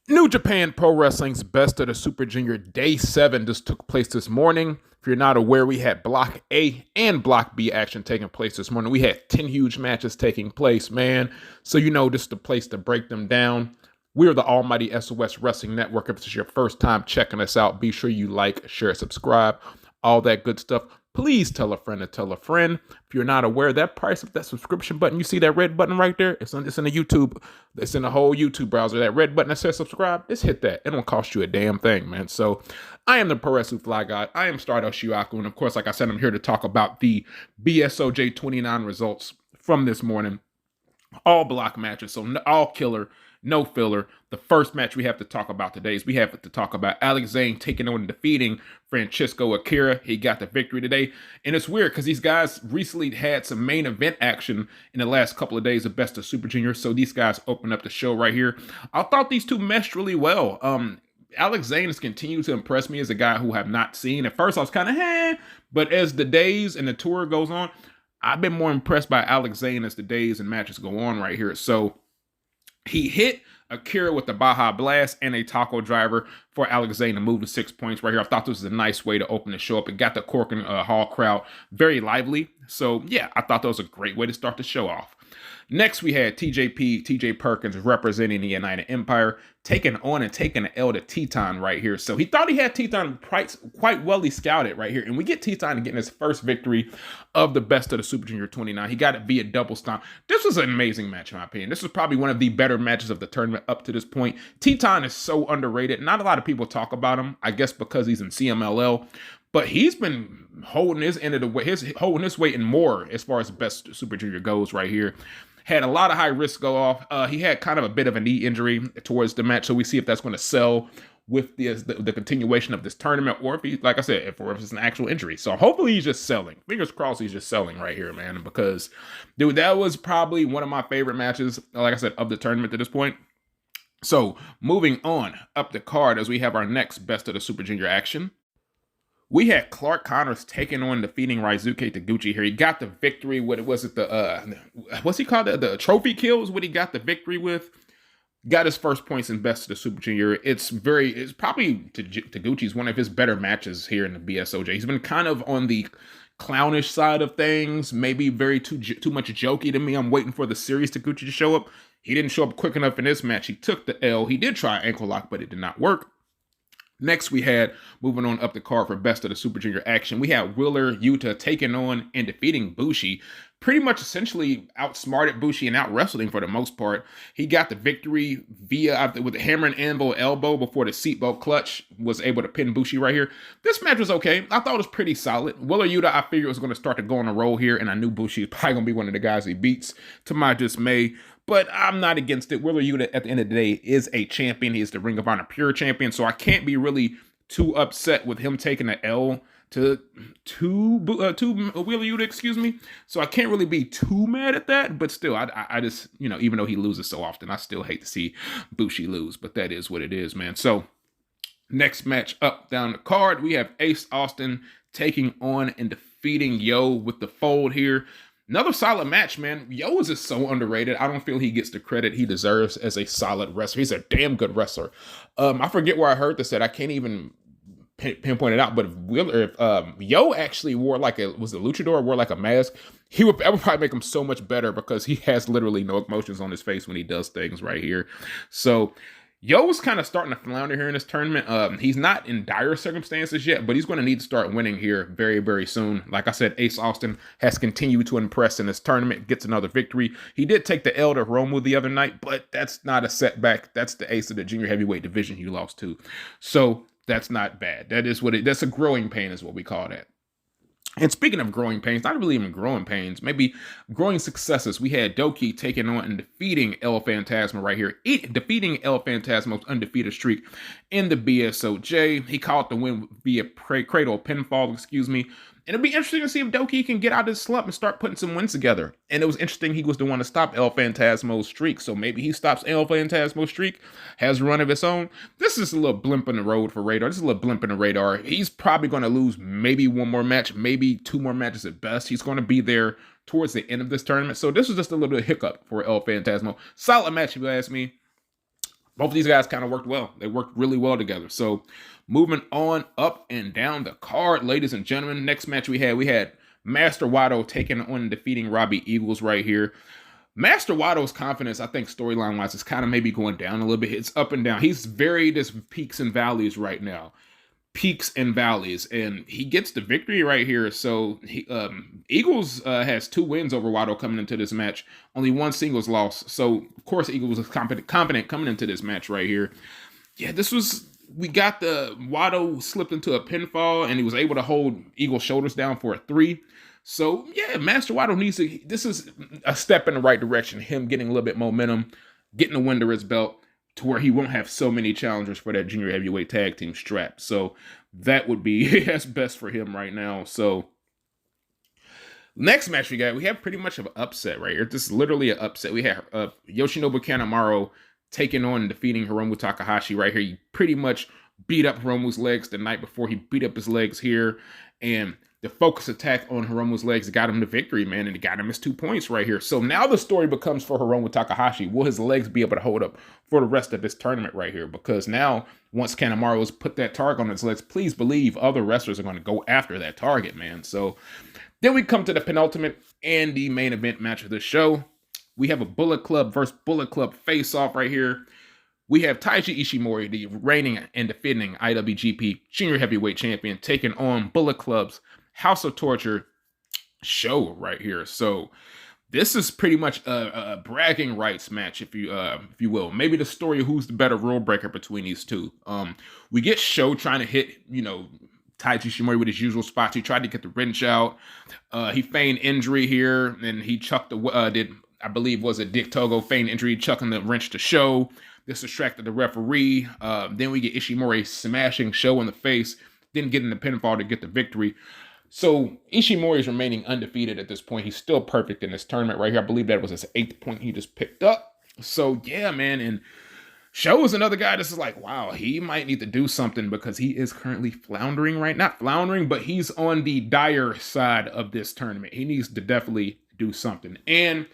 New Japan Pro Wrestling's Best of the Super Junior Day 7 just took place this morning. If you're not aware, we had Block A and Block B action taking place this morning. We had 10 huge matches taking place, man. So you know this is the place to break them down. We're the Almighty SOS Wrestling Network. If this is your first time checking us out, be sure you like, share, subscribe, all that good stuff. Please tell a friend to tell a friend. If you're not aware, that price of that subscription button, you see that red button right there? It's in the YouTube. It's in the whole YouTube browser. That red button that says subscribe, just hit that. It don't cost you a damn thing, man. So I am the Pro Wrestling Fly God. I am Stardust Shuyaku. And of course, like I said, I'm here to talk about the BSOJ 29 results from this morning. All block matches, so all killer, no filler. The first match we have to talk about today is we have to talk about Alex Zane taking on and defeating Francisco Akira. He got the victory today. And it's weird because these guys recently had some main event action in the last couple of days of Best of Super Junior. So these guys opened up the show right here. I thought these two meshed really well. Alex Zane has continued to impress me as a guy who I have not seen. At first I was kind of but as the days and the tour goes on, I've been more impressed by Alex Zane as the days and matches go on right here. So he hit Akira with the Baja Blast and a taco driver for Alex Zane to move to 6 points right here. I thought this was a nice way to open the show up. It got the Corkin Hall crowd very lively. So yeah, I thought that was a great way to start the show off. Next, we had TJ Perkins representing the United Empire, taking on and taking an L to Teton right here. So he thought he had Teton quite well scouted right here. And we get Teton getting his first victory of the Best of the Super Junior 29. He got it via double stomp. This was an amazing match in my opinion. This was probably one of the better matches of the tournament up to this point. Teton is so underrated. Not a lot of people talk about him, I guess because he's in CMLL. But he's been holding his end of the way, holding his weight and more as far as Best Super Junior goes right here. Had a lot of high risk go off. He had kind of a bit of a knee injury towards the match, so we see if that's going to sell with the continuation of this tournament, or if he, like I said, if it's an actual injury. So hopefully he's just selling. Fingers crossed he's just selling right here, man, because, dude, that was probably one of my favorite matches, like I said, of the tournament to this point. So moving on up the card as we have our next Best of the Super Junior action. We had Clark Connors taking on defeating Raizuke Taguchi here. He got the victory. What was it? What's he called? The trophy kill is what he got the victory with. Got his first points in Best of the Super Junior. It's probably Taguchi's one of his better matches here in the BSOJ. He's been kind of on the clownish side of things, maybe very too much jokey to me. I'm waiting for the serious Taguchi to show up. He didn't show up quick enough in this match. He took the L. He did try ankle lock, but it did not work. Next, we had, moving on up the card for Best of the Super Junior action, we had Wheeler Yuta taking on and defeating Bushi. Pretty much essentially outsmarted Bushi and out-wrestling for the most part. He got the victory with the hammer and anvil elbow before the seatbelt clutch, was able to pin Bushi right here. This match was okay. I thought it was pretty solid. Wheeler Yuta, I figured was going to start to go on a roll here, and I knew Bushi was probably going to be one of the guys he beats, to my dismay. But I'm not against it. Wheeler Yuta, at the end of the day, is a champion. He is the Ring of Honor Pure champion, so I can't be really too upset with him taking an L to Wheeler Yuta, excuse me. So I can't really be too mad at that, but still, I just, even though he loses so often, I still hate to see Bushi lose, but that is what it is, man. So next match up down the card, we have Ace Austin taking on and defeating Yo with the fold here. Another solid match, man. Yo is just so underrated. I don't feel he gets the credit he deserves as a solid wrestler. He's a damn good wrestler. I forget where I heard this at. I can't even pinpoint it out. But if Yo actually wore was the luchador, wore like a mask, that would probably make him so much better because he has literally no emotions on his face when he does things right here. So Yo was kind of starting to flounder here in this tournament. He's not in dire circumstances yet, but he's going to need to start winning here very, very soon. Like I said, Ace Austin has continued to impress in this tournament, gets another victory. He did take the L to Romu the other night, but that's not a setback. That's the ace of the junior heavyweight division he lost to. So that's not bad. That's a growing pain is what we call that. And speaking of growing pains, not really even growing pains, maybe growing successes, we had Doki taking on and defeating El Fantasma right here, defeating El Fantasma's undefeated streak in the BSOJ. He caught the win via cradle pinfall, excuse me. And it'll be interesting to see if Doki can get out of his slump and start putting some wins together. And it was interesting he was the one to stop El Fantasmo's streak. So maybe he stops El Fantasmo's streak, has a run of its own. This is a little blimp in the road for Radar. This is a little blimp in the radar. He's probably going to lose maybe one more match, maybe two more matches at best. He's going to be there towards the end of this tournament. So this was just a little bit of hiccup for El Fantasmo. Solid match, if you ask me. both of these guys kind of worked well. They worked really well together. So moving on up and down the card, ladies and gentlemen, next match we had Master Wado taking on and defeating Robbie Eagles right here. Master Wado's confidence, I think, storyline-wise, is kind of maybe going down a little bit. It's up and down. He's very just peaks and valleys right now. Peaks and valleys. And he gets the victory right here. So Eagles has 2 wins over Wado coming into this match. Only 1 singles loss. So, of course, Eagles was confident coming into this match right here. Yeah, we got the Wado slipped into a pinfall, and he was able to hold Eagle's shoulders down for a 3. So, yeah, Master Wado this is a step in the right direction. Him getting a little bit momentum, getting a win to his belt to where he won't have so many challengers for that junior heavyweight tag team strap. So, that would be that's best for him right now. So, next match we have pretty much of an upset right here. This is literally an upset. We have Yoshinobu Kanemaru taking on and defeating Hiromu Takahashi right here. He pretty much beat up Hiromu's legs the night before. He beat up his legs here, and the focus attack on Hiromu's legs got him the victory, man, and it got him his 2 points right here. So now the story becomes for Hiromu Takahashi. Will his legs be able to hold up for the rest of this tournament right here? Because now, once Kanemaru has put that target on his legs, please believe other wrestlers are going to go after that target, man. So then we come to the penultimate and the main event match of the show. We have a Bullet Club versus Bullet Club face-off right here. We have Taiji Ishimori, the reigning and defending IWGP Jr. Heavyweight Champion, taking on Bullet Club's House of Torture show right here. So this is pretty much a bragging rights match, if you will. Maybe the story of who's the better rule breaker between these two. We get Show trying to hit, Taiji Ishimori with his usual spots. He tried to get the wrench out. He feigned injury here, and he chucked I believe was a Dick Togo feigned injury, chucking the wrench to Show. This distracted the referee. Then we get Ishimori smashing Show in the face, then getting the pinfall to get the victory. So Ishimori is remaining undefeated at this point. He's still perfect in this tournament right here. I believe that was his 8th point he just picked up. So yeah, man. And Show is another guy that's like, wow, he might need to do something because he is currently floundering right now. Not floundering, but he's on the dire side of this tournament. He needs to definitely do something. And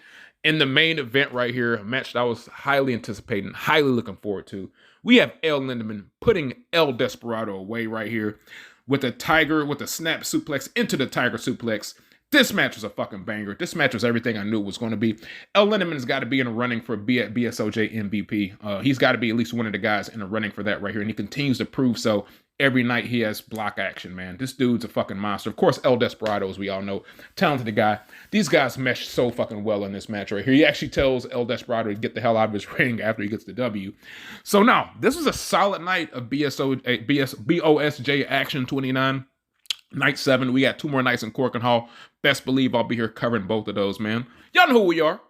in the main event right here, a match that I was highly anticipating, highly looking forward to, we have El Lindaman putting El Desperado away right here with a snap suplex into the tiger suplex. This match was a fucking banger. This match was everything I knew it was going to be. El Lindaman's got to be in the running for BSOJ MVP. He's got to be at least one of the guys in the running for that right here, and he continues to prove so. Every night he has block action, man. This dude's a fucking monster. Of course, El Desperado, as we all know, talented guy. These guys mesh so fucking well in this match right here. He actually tells El Desperado to get the hell out of his ring after he gets the W. So now, this was a solid night of BOSJ Action 29. Night 7. We got 2 more nights in Corkin Hall. Best believe I'll be here covering both of those, man. Y'all know who we are.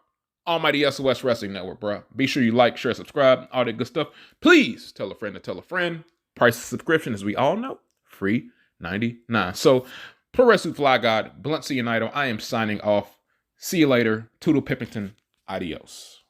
Almighty SOS Wrestling Network, bro. Be sure you like, share, subscribe, all that good stuff. Please tell a friend to tell a friend. Price of subscription, as we all know, free $99. So, Pro Wrestling Fly God, Blunt C. Unido, I am signing off. See you later. Toodle Pippington. Adios.